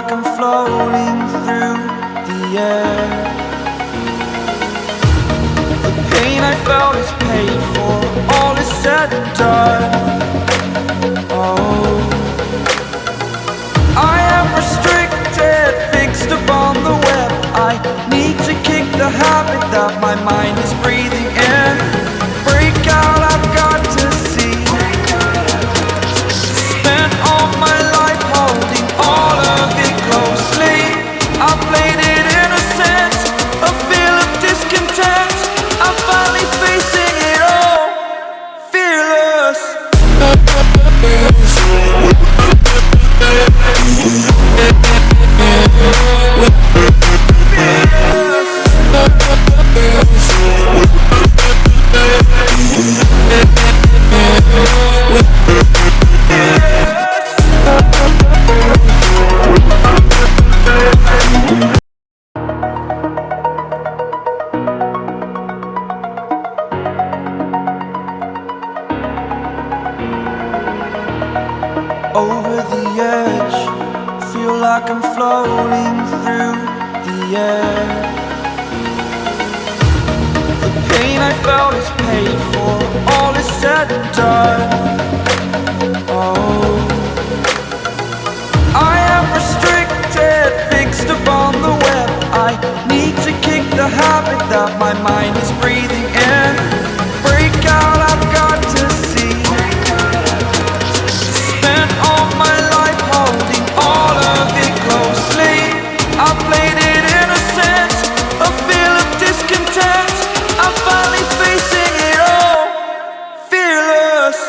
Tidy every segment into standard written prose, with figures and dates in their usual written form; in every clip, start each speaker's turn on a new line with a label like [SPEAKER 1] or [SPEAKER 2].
[SPEAKER 1] like I'm floating through the air. The pain I felt is paid for, all is said and done. Oh, I am restricted, fixed upon the web. I need to kick the habit that my mind is breathing in. Break out, I've got to see. Spent all my life holding all of it closely. I played it innocent, a feel of discontent. I'm finally facing it all, fearless. Over the edge, feel like I'm floating through the air. The pain I felt is paid for, all is said and done. Oh, I am restricted, fixed upon the web. I need to kick the habit that my mind is breathing in. Break out, I've got to see. Spent all my life holding all of it closely. I played it innocent, a feel of discontent. I'm finally facing it all, fearless.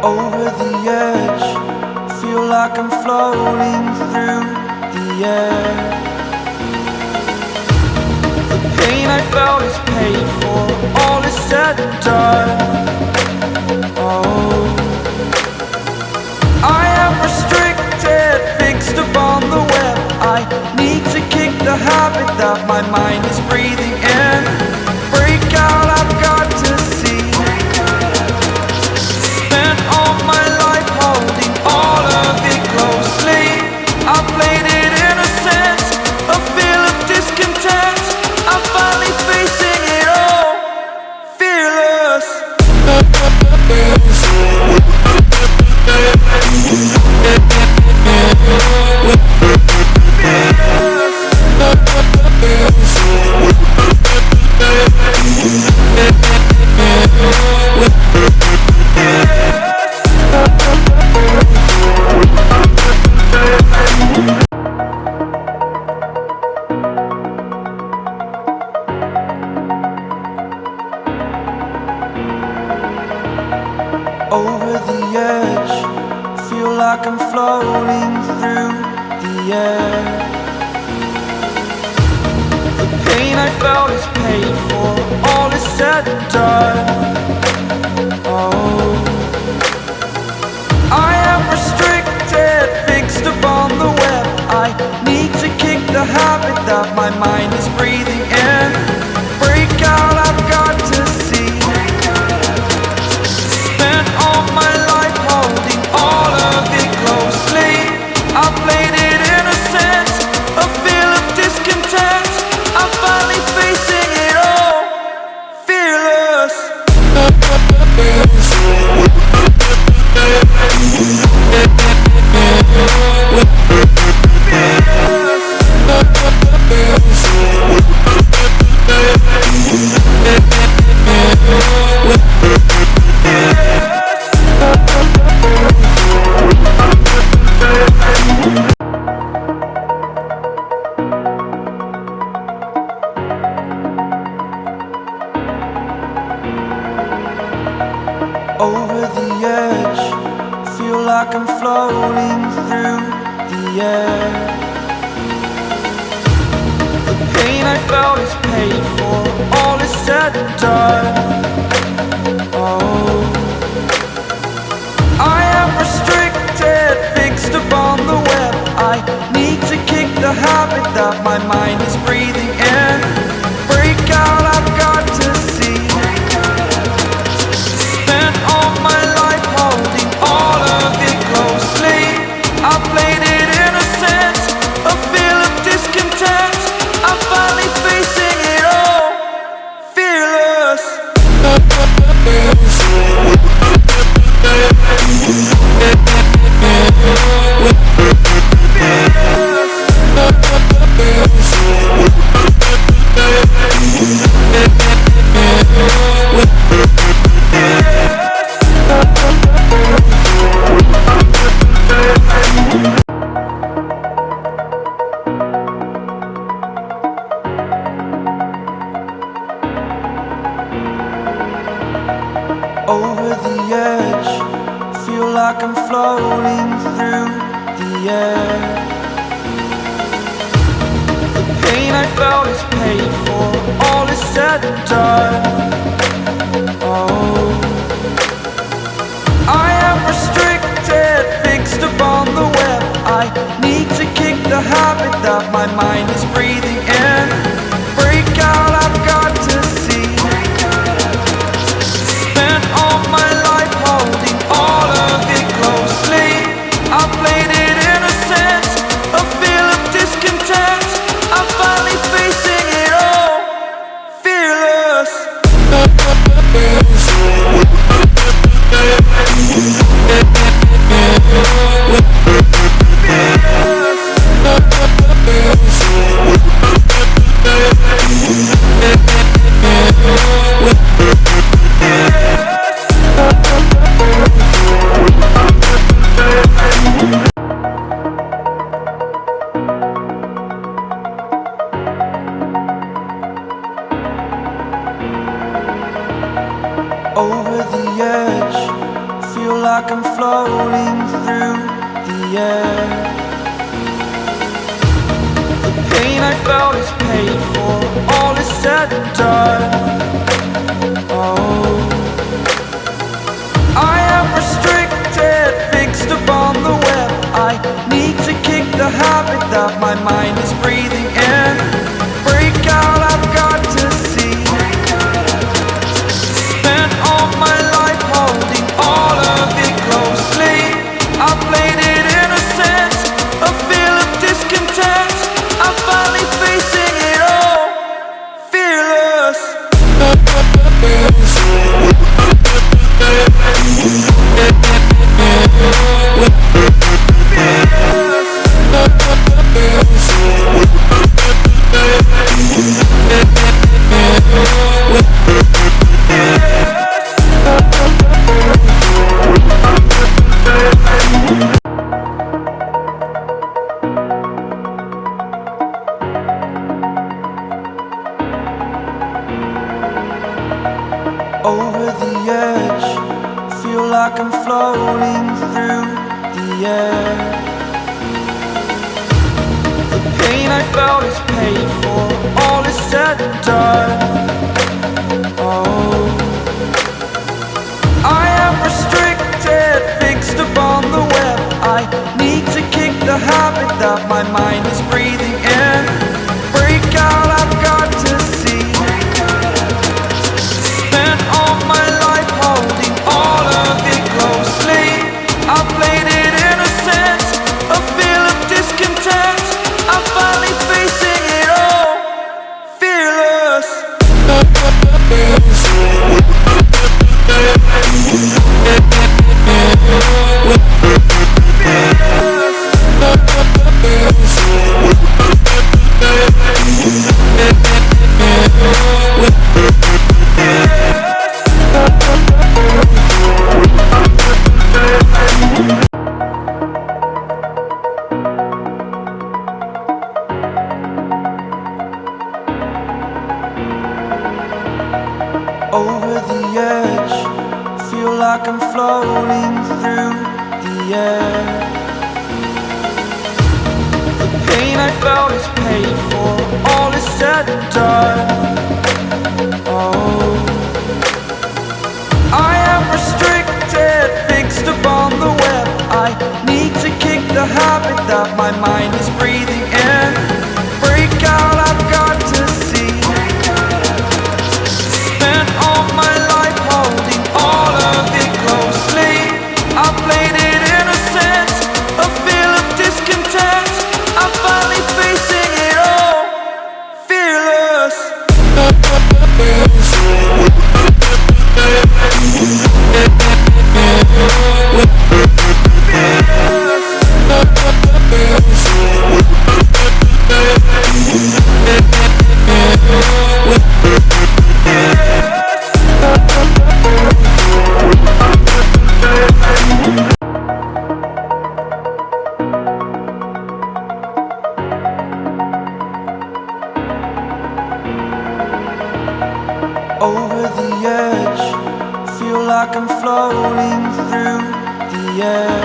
[SPEAKER 1] Over the edge, feel like I'm floating through the air. The pain I felt is paid for, all is said and done. Oh, I am restricted, fixed upon the web. I need to kick the habit that my mind is breathing in. Break out, I've got to see. Spent all my life holding all of it closely. I played it innocent, a feel of discontent. I'm finally facing it all, fearless. Over the edge, feel like I'm floating through the air. The pain I felt is paid for, all is said and done. Oh, I am restricted, fixed upon the web. I need to kick the habit that my mind is breathing in. Break out, I've got to see. Spent all my life holding all of it closely. I played it innocent, a feel of discontent. I'm finally facing it all, fearless. Over the edge, feel like I'm floating through the the air. The pain I felt is paid for, all is said and done. Oh, I am restricted, fixed upon the web. I need to kick the habit that my mind is breathing in. Break out, I've got to see. Spent all my life holding all of it closely. I played it innocent, a feel of discontent. I'm finally facing it all, fearless. Over the edge, feel like I'm floating through the air. The pain I felt is paid for, all is said and done. Oh, I am restricted, fixed upon the web. I need to kick the habit that my mind is breathing in. Break out, I've got to see. Spent all my life holding all of it closely. I played it innocent, a feel of discontent. I'm finally facing it all, fearless. Over the edge, feel like I'm floating through the air. The pain I felt is paid for, all is said and done. Oh, I am restricted, fixed upon the web. I need to kick the habit that my mind is breathing in. Break out, I've got to see. Spent all my life holding all of it closely. I played it innocent, a feel of discontent. I'm finally facing it all, fearless. Over the edge, feel like I'm floating through the air. The pain I felt is paid for, all is said and done. Oh, I am restricted, fixed upon the web. I need to kick the habit that my mind is breathing in. Break out, I've got to see. Spent all my life holding all of it closely. I played it innocent, a feel of discontent. I'm finally facing it all, fearless. Over the edge, feel like I'm floating through the air. pain I felt is paid for, all is said and done. Oh, I am restricted, fixed upon the web. I need to kick the habit that my mind is breathing in. Break out, I've got to see. Spent all my life holding all of it closely. I played it innocent, a feel of discontent. I'm finally facing it all, fearless. Over the edge, feel like I'm floating through the air.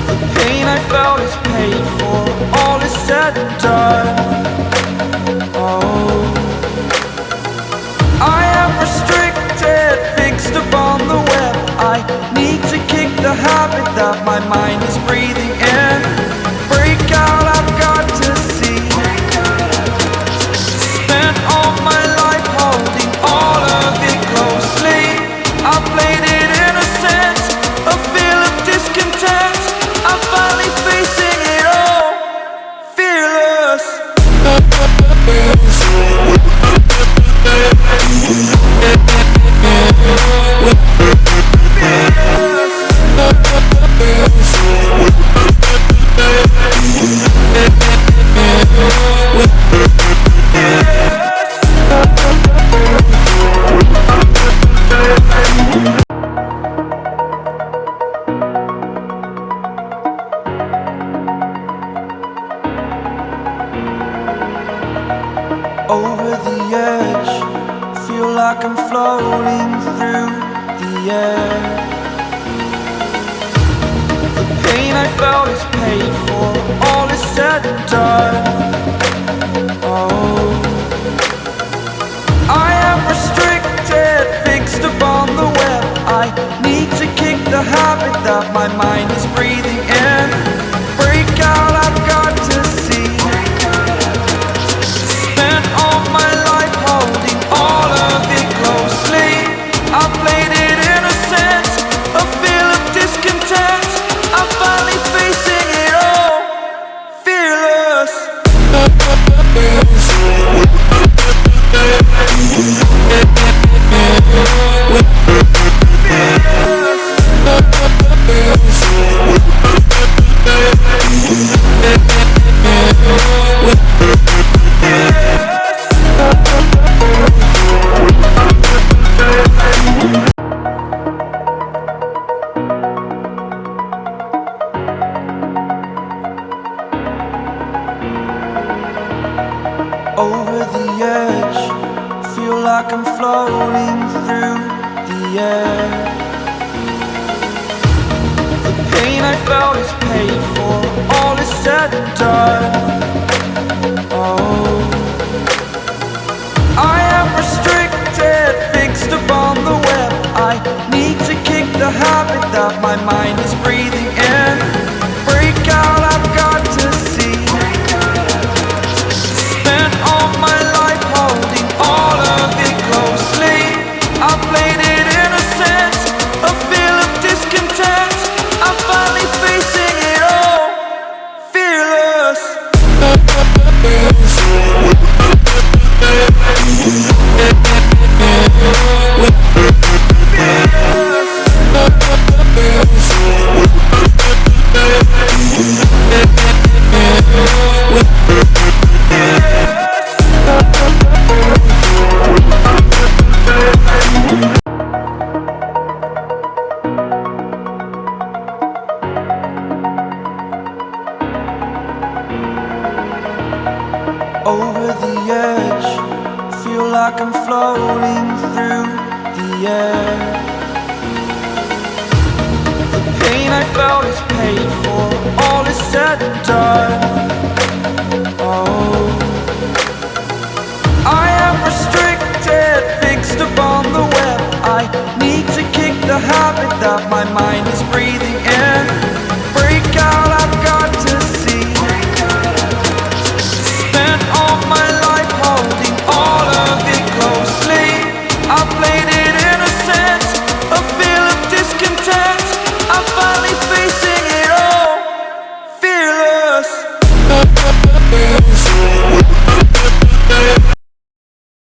[SPEAKER 1] The pain I felt is paid for, all is said and done. Oh, I am restricted, fixed upon the web. I need to kick the habit that my mind is breathing in. Break out, I've got to see. Spent all my life holding all of it closely. I played it innocent, a feel of discontent. I'm finally facing it all, fearless. Over the edge, feel like I'm floating through the air. The pain I felt is paid for, all is said and done. Oh, I am restricted, fixed upon the web. I need to kick the habit that my mind is breathing in. Break out, I've got to see. Spent all my life holding all of it closely. I played it innocent, a feel of discontent. I'm finally facing it all, fearless. Over the edge, feel like I'm floating through the air. The pain I felt is paid for, all is said and done. Oh, I am restricted, fixed upon the web. I need to kick the habit that my mind is breathing in. Break out, I've got to see. Spent all my life holding all of it closely. I played it innocent, a feel of discontent. I'm finally facing it all, fearless. Over the edge, feel like I'm floating through the air. The pain I felt is paid for, all is said that my mind is breathing.